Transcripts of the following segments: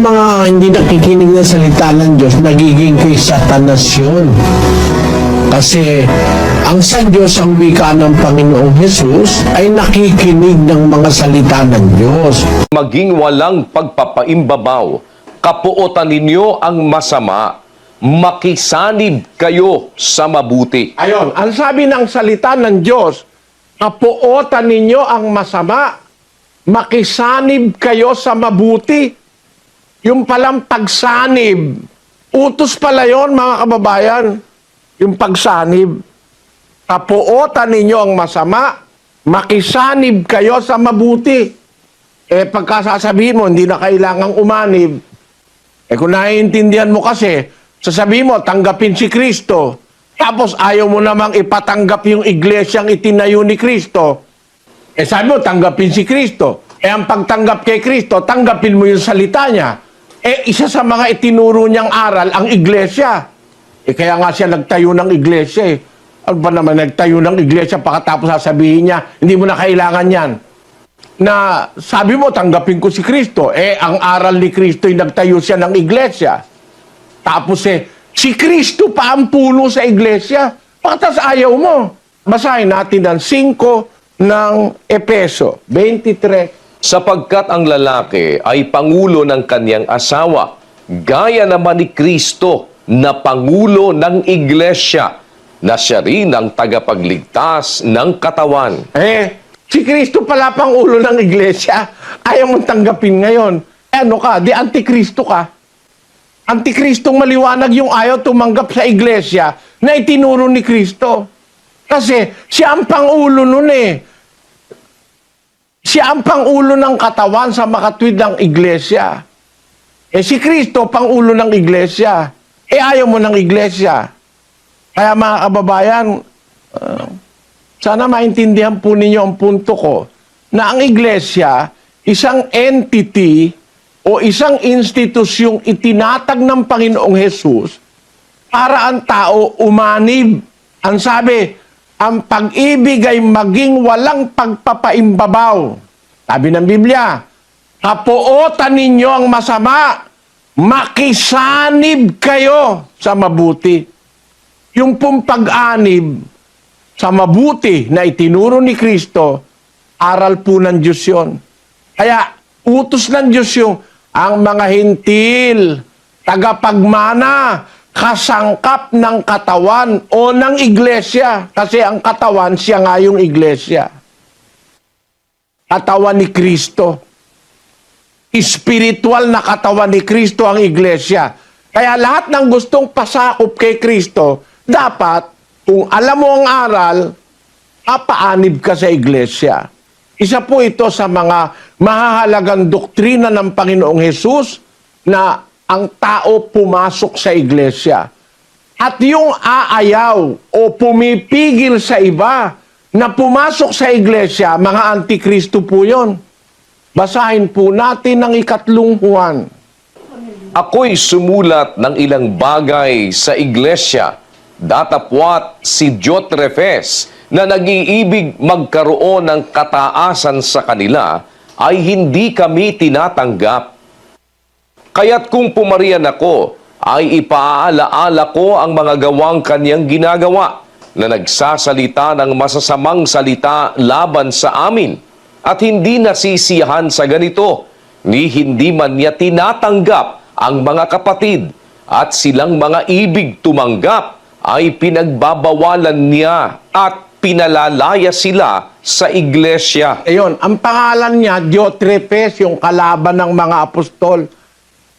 mga hindi nakikinig ng salita ng Diyos, nagiging kay Satanas yun. Kasi ang sa Diyos, ang wika ng Panginoong Hesus, ay nakikinig ng mga salita ng Diyos. Maging walang pagpapaimbabaw, kapuotan ninyo ang masama, makisanib kayo sa mabuti. Ayon, ang sabi ng salita ng Diyos, kapuotan ninyo ang masama, makisanib kayo sa mabuti. Yung palang pagsanib, utos pala yon, mga kababayan. Yung pagsanib, kapuotan ninyo ang masama, makisanib kayo sa mabuti. Pagkasasabihin mo, hindi na kailangang umanib. Kung naiintindihan mo kasi, sasabihin mo, tanggapin si Kristo. Tapos ayaw mo namang ipatanggap yung iglesyang itinayo ni Kristo. Sabi mo, tanggapin si Kristo. Ang pagtanggap kay Kristo, tanggapin mo yung salita niya. Isa sa mga itinuro niyang aral, ang iglesia. Kaya nga siya nagtayo ng iglesia. Ano ba naman nagtayo ng iglesia pagkatapos sasabihin niya, hindi mo na kailangan yan. Na sabi mo, tanggapin ko si Kristo. Ang aral ni Kristo ay nagtayo siya ng iglesia. Tapos si Kristo pa ang puno sa iglesia. Pagkatas ayaw mo. Basahin natin ang 5 ng Epeso 23. Sapagkat ang lalaki ay pangulo ng kanyang asawa, gaya naman ni Kristo na pangulo ng iglesia, na siya rin ang tagapagligtas ng katawan. Si Kristo pala pangulo ng iglesia. Ayaw mong tanggapin ngayon. Ano ka? Di antikristo ka. Antikristong maliwanag yung ayaw tumanggap sa iglesia na itinuro ni Kristo. Kasi siya ang pangulo nun Siya ang pangulo ng katawan sa makatwid ng iglesia. Si Kristo, pangulo ng iglesia. Ayaw mo ng iglesia. Kaya mga kababayan, sana maintindihan po ninyo ang punto ko na ang iglesia, isang entity o isang institusyong itinatag ng Panginoong Hesus para ang tao umanib. Ang sabi, ang pag-ibig ay maging walang pagpapaimbabaw. Sabi ng Biblia, kapuotan ninyo ang masama, makisanib kayo sa mabuti. Yung pong pag-anib sa mabuti na itinuro ni Kristo, aral po ng Diyos yun. Kaya utos ng Diyos yung ang mga hintil, tagapagmana, kasangkap ng katawan o ng iglesia. Kasi ang katawan, siya nga yung iglesia. Katawan ni Kristo. Spiritual na katawan ni Kristo ang iglesia. Kaya lahat ng gustong pasakop kay Kristo, dapat, kung alam mo ang aral, papaanib ka sa iglesia. Isa po ito sa mga mahahalagang doktrina ng Panginoong Hesus na ang tao pumasok sa iglesia. At yung aayaw o pumipigil sa iba na pumasok sa iglesia, mga antikristo po yun. Basahin po natin ang 3 Juan. Ako'y sumulat ng ilang bagay sa iglesia, datapwat si Diotrephes na nag-iibig magkaroon ng kataasan sa kanila ay hindi kami tinatanggap. Kaya't kung pumarian ako, ay ipaalaala ko ang mga gawang kanyang ginagawa na nagsasalita ng masasamang salita laban sa amin at hindi nasisiyahan sa ganito, ni hindi man niya tinatanggap ang mga kapatid at silang mga ibig tumanggap ay pinagbabawalan niya at pinalalaya sila sa iglesia. Ayun, ang pangalan niya, Diotrephes, yung kalaban ng mga apostol.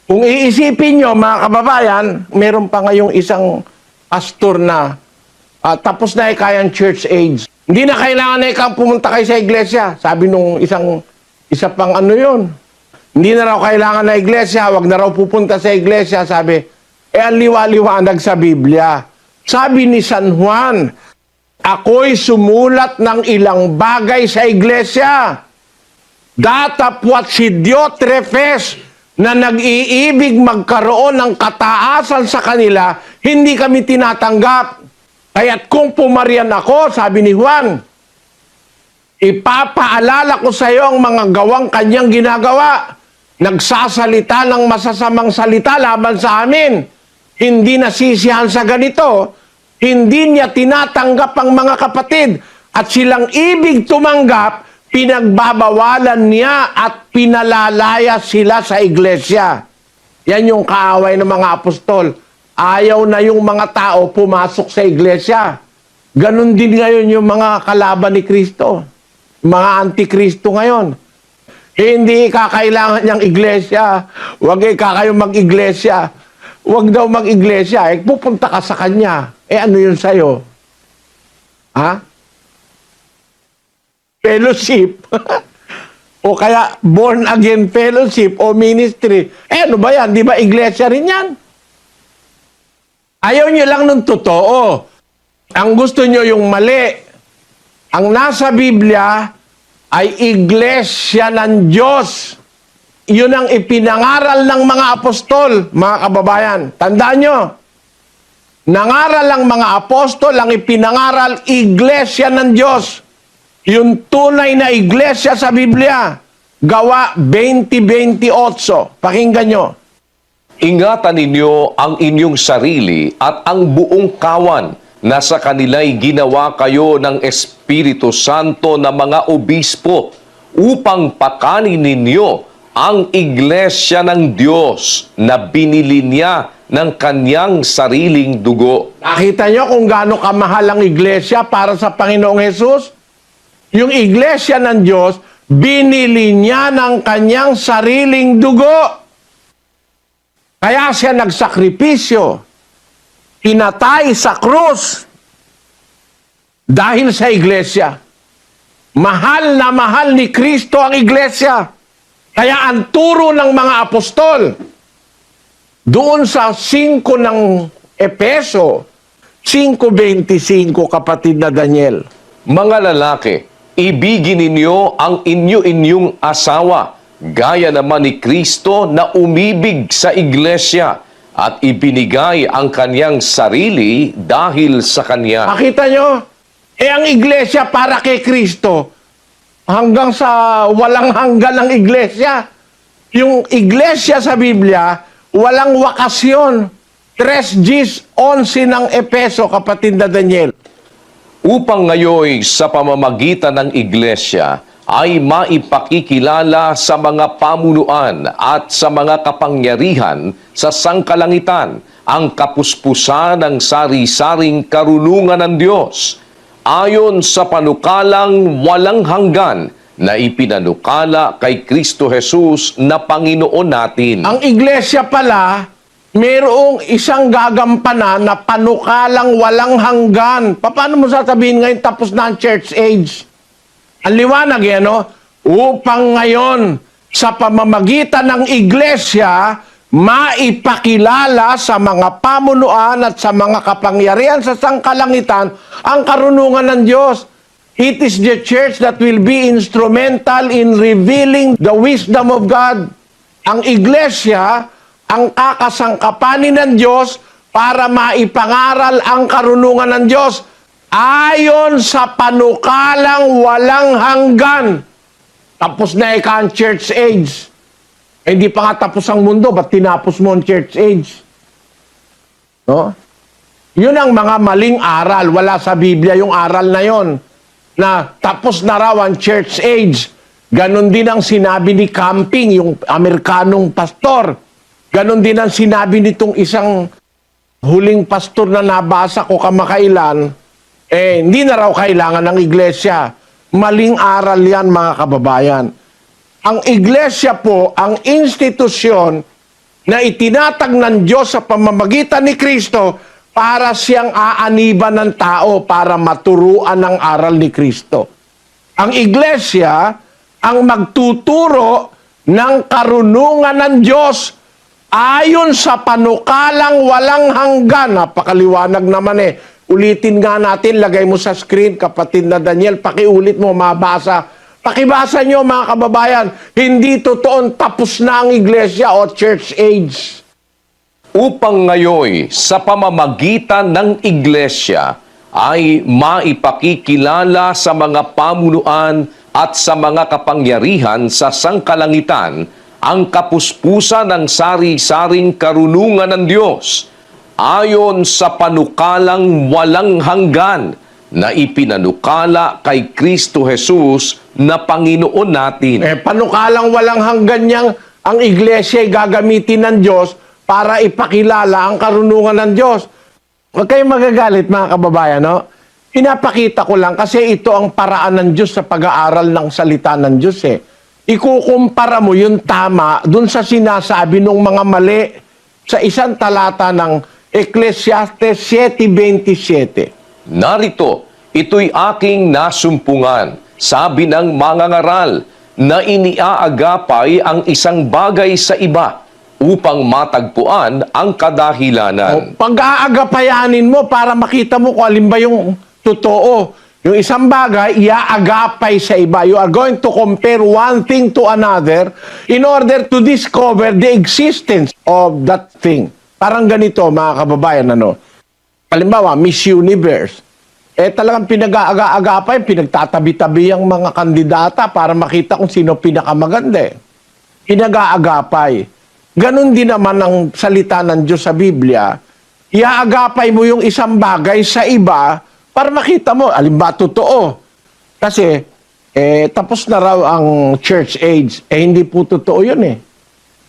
Kung iisipin nyo, mga kababayan, meron pa ngayong isang pastor na tapos na ikayang church age. Hindi na kailangan na ikaw pumunta kayo sa iglesia. Sabi nung isa pang ano yun. Hindi na raw kailangan na iglesia, wag na raw pupunta sa iglesia. Sabi, ang liwa-liwanag sa Biblia. Sabi ni San Juan, ako'y sumulat ng ilang bagay sa iglesia. Datapwat si Diotrephes na nag-iibig magkaroon ng kataasan sa kanila, hindi kami tinatanggap. Kaya't kung pumarian ako, sabi ni Juan, ipapaalala ko sa iyo ang mga gawang kanyang ginagawa nagsasalita ng masasamang salita laban sa amin, hindi nasisiyahan sa ganito, hindi niya tinatanggap ang mga kapatid at silang ibig tumanggap, pinagbabawalan niya at pinalalaya sila sa iglesia. Yan yung kaaway ng mga apostol. Ayaw na yung mga tao pumasok sa iglesia. Ganon din ngayon yung mga kalaban ni Kristo. Mga antikristo ngayon. Hindi kakailangan niyang iglesia. Huwag kayo mag-iglesia. Huwag daw mag-iglesia. Pupunta ka sa kanya. Ano yun sa'yo? Ha? Fellowship. O kaya born again fellowship o ministry. Ano ba yan? Di ba iglesia rin yan? Ayaw niyo lang ng totoo. Ang gusto niyo yung mali. Ang nasa Biblia ay iglesia ng Diyos. Yun ang ipinangaral ng mga apostol, mga kababayan. Tandaan nyo, nangaral ng mga apostol, ang ipinangaral, iglesia ng Diyos. Yung tunay na iglesia sa Biblia, Gawa 20:28. Pakinggan nyo. Ingatan ninyo ang inyong sarili at ang buong kawan na sa kanila'y ginawa kayo ng Espiritu Santo na mga obispo upang pakanin ninyo ang iglesia ng Diyos na binili niya ng kanyang sariling dugo. Nakita nyo kung gaano kamahal ang iglesia para sa Panginoong Hesus? Yung iglesia ng Diyos, binili niya ng kanyang sariling dugo. Kaya siya nagsakripisyo, pinatay sa krus dahil sa iglesia. Mahal na mahal ni Kristo ang iglesia. Kaya ang turo ng mga apostol, doon sa 5 ng Epeso, 5:25, kapatid na Daniel. Mga lalaki, ibigin ninyo ang inyo-inyong asawa, gaya naman ni Kristo na umibig sa iglesia at ibinigay ang kanyang sarili dahil sa kanya. Makita nyo? Ang iglesia para kay Kristo, hanggang sa walang hanggan ng iglesia. Yung iglesia sa Biblia, walang wakasyon. 3:11 ng Epeso, kapatid na Daniel. Upang ngayon sa pamamagitan ng iglesia ay maipakikilala sa mga pamunuan at sa mga kapangyarihan sa sangkalangitan ang kapuspusan ng sari-saring karunungan ng Diyos ayon sa panukalang walang hanggan na ipinanukala kay Kristo Jesus na Panginoon natin. Ang iglesia pala, mayroong isang gagampanan na panukalang walang hanggan. Paano mo sasabihin ngayon tapos na ang church age? Ang liwanag yan, no? Upang ngayon, sa pamamagitan ng iglesia, maipakilala sa mga pamunuan at sa mga kapangyarihan sa sangkalangitan ang karunungan ng Diyos. It is the church that will be instrumental in revealing the wisdom of God. Ang iglesia, ang kakasangkapanin ng Diyos para maipangaral ang karunungan ng Diyos ayon sa panukalang walang hanggan. Tapos na ang church age. Hindi pa nga tapos ang mundo, ba't tinapos mo ang church age? No? Yun ang mga maling aral. Wala sa Biblia yung aral na yon, na tapos na raw ang church age. Ganon din ang sinabi ni Camping, yung Amerikanong pastor. Ganon din ang sinabi nitong isang huling pastor na nabasa ko kamakailan, hindi na raw kailangan ng iglesia. Maling aral yan, mga kababayan. Ang iglesia po, ang institusyon na itinatag ng Diyos sa pamamagitan ni Kristo para siyang aaniban ng tao para maturuan ang aral ni Kristo. Ang iglesia ang magtuturo ng karunungan ng Diyos ayon sa panukalang walang hanggan. Napakaliwanag naman Ulitin nga natin, lagay mo sa screen, kapatid na Daniel, pakiulit mo, mabasa. Pakibasa nyo, mga kababayan, hindi totoon tapos na ang iglesia o church age. Upang ngayon sa pamamagitan ng iglesia ay maipakikilala sa mga pamunuan at sa mga kapangyarihan sa sangkalangitan ang kapuspusan ng sari-saring karunungan ng Diyos ayon sa panukalang walang hanggan na ipinanukala kay Kristo Jesus na Panginoon natin. Panukalang walang hanggan niyang ang iglesia ay gagamitin ng Diyos para ipakilala ang karunungan ng Diyos. Huwag kayong magagalit mga kababayan, no? Pinapakita ko lang kasi ito ang paraan ng Diyos sa pag-aaral ng salita ng Diyos eh. Ikukumpara mo yung tama dun sa sinasabi ng mga mali sa isang talata ng Ecclesiastes 7:27. Narito, ito'y aking nasumpungan, sabi ng mangangaral, na iniaagapay ang isang bagay sa iba upang matagpuan ang kadahilanan. Pag-aagapayanin mo para makita mo kung alin ba yung totoo. Yung isang bagay, iaagapay sa iba. You are going to compare one thing to another in order to discover the existence of that thing. Parang ganito, mga kababayan, ano? Halimbawa, Miss Universe. Talagang pinag-aagapay, pinagtatabi-tabi ang mga kandidata para makita kung sino pinakamaganda. Pinag-aagapay. Ganon din naman ang salita ng Diyos sa Biblia. Iaagapay mo yung isang bagay sa iba para makita mo, alin ba totoo? Kasi, tapos na raw ang church age. Hindi po totoo yun eh.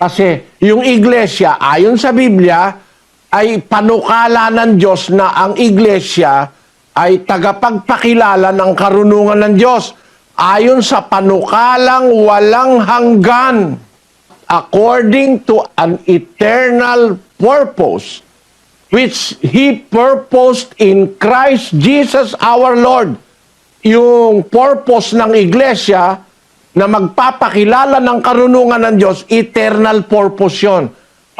Kasi, yung iglesia, ayon sa Biblia, ay panukala ng Diyos na ang iglesia ay tagapagpakilala ng karunungan ng Diyos. Ayon sa panukalang walang hanggan, according to an eternal purpose, which He purposed in Christ Jesus our Lord. Yung purpose ng iglesia na magpapakilala ng karunungan ng Diyos, eternal purpose yun.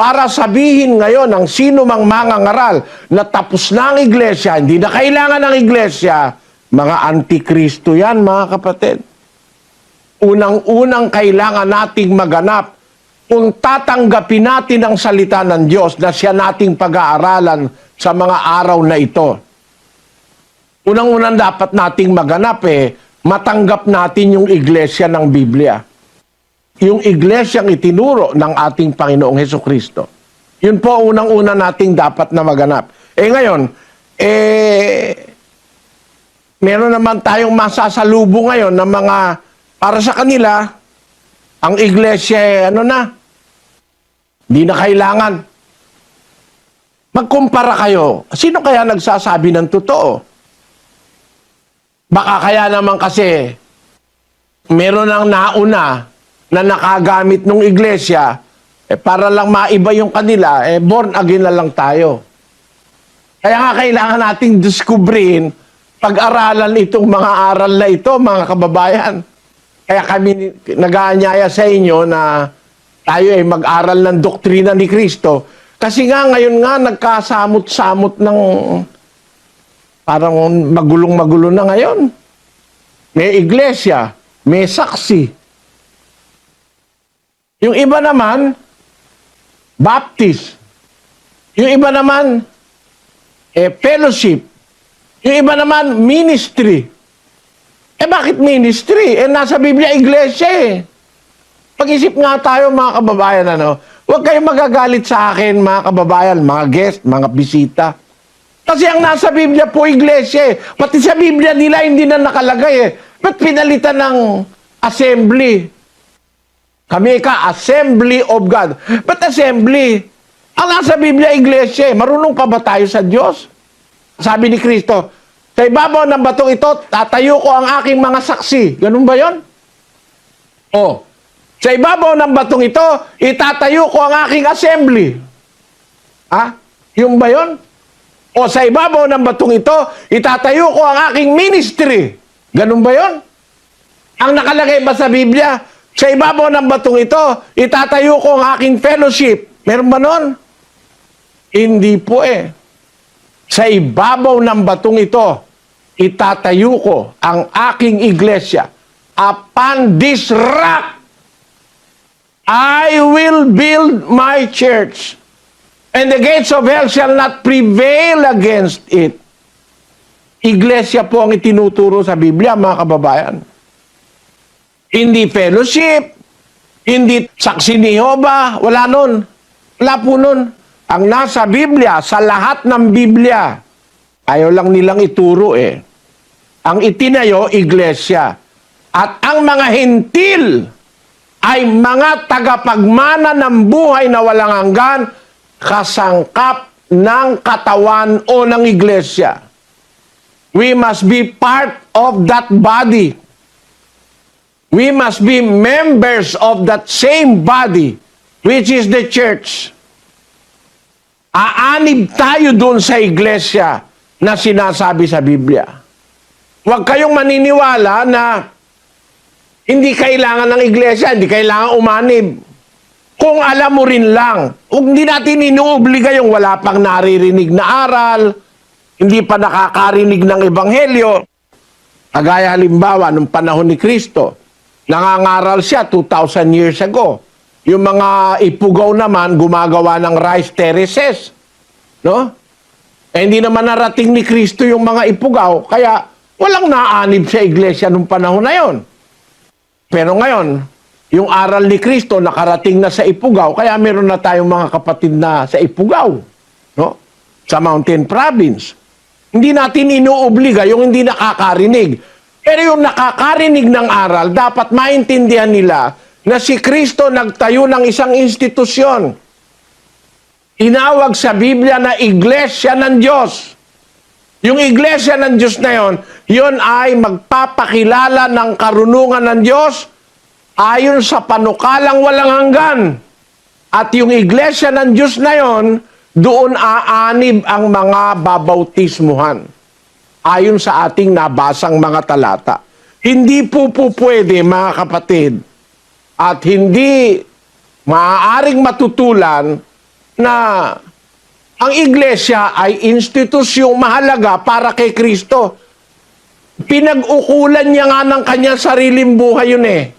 Para sabihin ngayon ng sino mang mangangaral na tapos na ang iglesia, hindi na kailangan ng iglesia, mga antikristo yan, mga kapatid. Unang-unang kailangan nating maganap kung tatanggapin natin ang salita ng Diyos na siya nating pag-aaralan sa mga araw na ito. Unang-unang dapat nating maganap matanggap natin yung iglesia ng Biblia. Yung iglesyang itinuro ng ating Panginoong Hesukristo. Yun po unang-una nating dapat na maganap. Ngayon, meron naman tayong masasalubong ngayon ng mga, para sa kanila, ang iglesia hindi na kailangan. Magkumpara kayo. Sino kaya nagsasabi ng totoo? Baka kaya naman kasi meron ng nauna na nakagamit ng iglesia para lang maiba yung kanila, born again na lang tayo. Kaya nga kailangan nating diskubrin, pag-aralan itong mga aral na ito, mga kababayan. Kaya kami nag-aanyaya sa inyo na tayo ay mag-aral ng doktrina ni Kristo. Kasi nga ngayon nga nagkasamot-samot ng parang magulong-magulo na ngayon. May iglesia, may saksi. Yung iba naman, Baptist. Yung iba naman, fellowship. Yung iba naman, ministry. Bakit ministry? Nasa Biblia, iglesia Pag-isip nga tayo, mga kababayan, huwag kayong magagalit sa akin, mga kababayan, mga guest, mga bisita. Kasi ang nasa Biblia po, iglesia Pati sa Biblia nila, hindi na nakalagay Ba't pinalitan ng assembly? Kami Assembly of God. Ba't assembly? Ang nasa Biblia, iglesia Marunong pa ba tayo sa Diyos? Sabi ni Kristo, sa ibabaw ng batong ito, tatayo ko ang aking mga saksi. Ganun ba yon? Sa ibabaw ng batong ito, itatayo ko ang aking assembly. Yung ba yon? Sa ibabaw ng batong ito, itatayo ko ang aking ministry. Ganun ba yon? Ang nakalagay ba sa Biblia, sa ibabaw ng batong ito, itatayo ko ang aking fellowship. Meron ba nun? Hindi po Sa ibabaw ng batong ito, itatayo ko ang aking iglesia. Upon this rock, I will build my church, and the gates of hell shall not prevail against it. Iglesia po ang itinuturo sa Biblia, mga kababayan. Hindi fellowship, Hindi saksi ni Jehovah, wala nun. Wala po nun. Ang nasa Biblia, sa lahat ng Biblia, ayaw lang nilang ituro eh. Ang itinayo, iglesia. At ang mga hentil ay mga tagapagmana ng buhay na walang hanggan, kasangkap ng katawan o ng iglesia. We must be part of that body. We must be members of that same body, which is the church. Aanib tayo doon sa iglesia na sinasabi sa Biblia. Huwag kayong maniniwala na hindi kailangan ng iglesia, hindi kailangan umanib. Kung alam mo rin lang, hindi natin inuobliga yung wala pang naririnig na aral, hindi pa nakakarinig ng ebanghelyo. Kagaya halimbawa, nung panahon ni Kristo, nangangaral siya 2,000 years ago. Yung mga ipugaw naman, gumagawa ng rice terraces. No? Eh, hindi naman narating ni Kristo yung mga ipugaw, kaya walang naanib sa iglesia nung panahon na yon. Pero ngayon, yung aral ni Kristo nakarating na sa Ifugao, kaya meron na tayong mga kapatid na sa Ifugao, no? Sa Mountain Province. Hindi natin inuobliga yung hindi nakakarinig. Pero yung nakakarinig ng aral, dapat maintindihan nila na si Kristo nagtayo ng isang institusyon. Tinawag sa Biblia na Iglesia ng Diyos. Yung Iglesia ng Diyos na yon ay magpapakilala ng karunungan ng Diyos ayon sa panukalang walang hanggan. At yung Iglesia ng Diyos na yon, doon aanib ang mga babautismuhan. Ayon sa ating nabasang mga talata. Hindi po pwede, mga kapatid, at hindi maaaring matutulan na ang iglesia ay institusyong mahalaga para kay Kristo. Pinag-ukulan niya nga ng kanyang sariling buhay yun eh.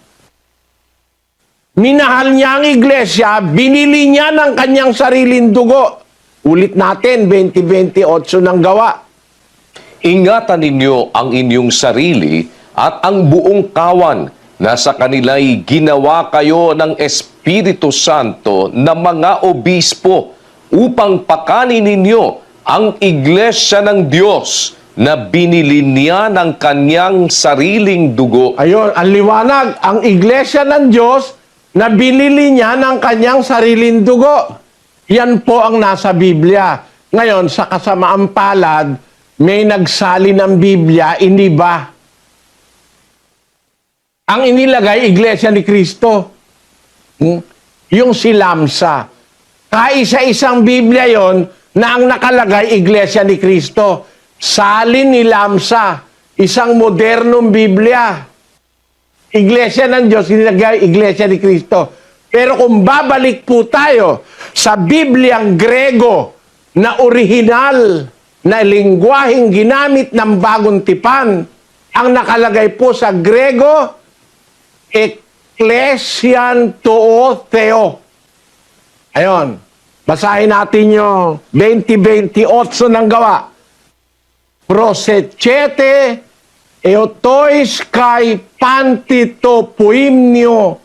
Minahal niya ang iglesia, binili niya ng kanyang sariling dugo. Ulit natin, 20:28 ng Gawa. Ingatan ninyo ang inyong sarili at ang buong kawan na sa kanila'y ginawa kayo ng Espiritu Santo na mga obispo upang pakanin ninyo ang iglesia ng Diyos na binili niya ng kanyang sariling dugo. Ayun, ang liwanag, ang iglesia ng Diyos na binili niya ng kanyang sariling dugo. Yan po ang nasa Biblia. Ngayon, sa kasamaang palad, may nagsali ng Biblia, hindi ba? Ang inilagay, iglesia ni Kristo. Yung si Lamsa. Kaisa-isang Biblia yon na ang nakalagay, Iglesia ni Kristo. Salin ni Lamsa, isang modernong Biblia. Iglesia ng Diyos, nilagay Iglesia ni Kristo. Pero kung babalik po tayo sa Bibliang Grego na orihinal na lingwaheng ginamit ng Bagong Tipan, ang nakalagay po sa Grego, Ecclesian to Theo. Ayon, basahin natin yung 20:28 ng Gawa. Prosechete eotois kai pantito poimnio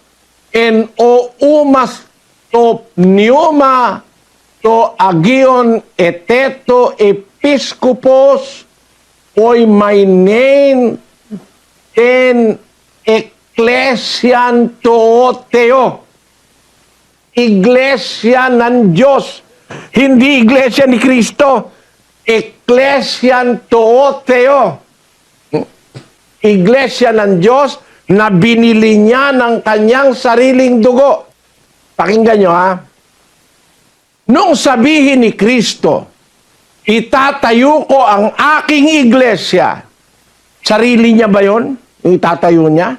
en o umas to pneuma to agion eteto episkopos oi mainen en ecclesian to Theo. Iglesia ng Diyos. Hindi iglesia ni Kristo. Ecclesian to Theo. Iglesia ng Diyos na binili niya ng kanyang sariling dugo. Pakinggan nyo ha. Nung sabihin ni Kristo, itatayo ko ang aking iglesia. Sarili niya ba yun? Yung itatayo niya?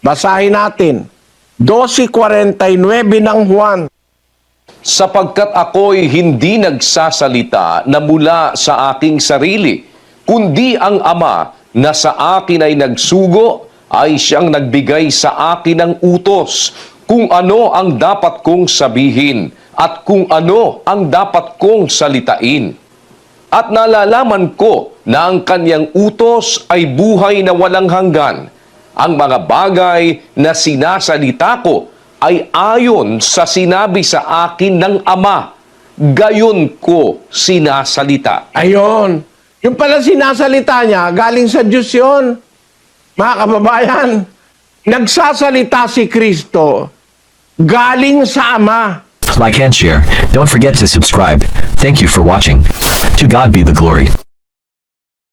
Basahin natin. 12:49 ng Juan. Sapagkat ako'y hindi nagsasalita na mula sa aking sarili, kundi ang Ama na sa akin ay nagsugo ay siyang nagbigay sa akin ng utos kung ano ang dapat kong sabihin at kung ano ang dapat kong salitain. At nalalaman ko na ang kanyang utos ay buhay na walang hanggan. Ang mga bagay na sinasalita ko ay ayon sa sinabi sa akin ng Ama, gayon ko sinasalita. Ayon. Yung pala sinasalita niya, galing sa Diyos yun. Mga kababayan, nagsasalita si Kristo galing sa Ama. Like and share. Don't forget to subscribe. Thank you for watching. To God be the glory.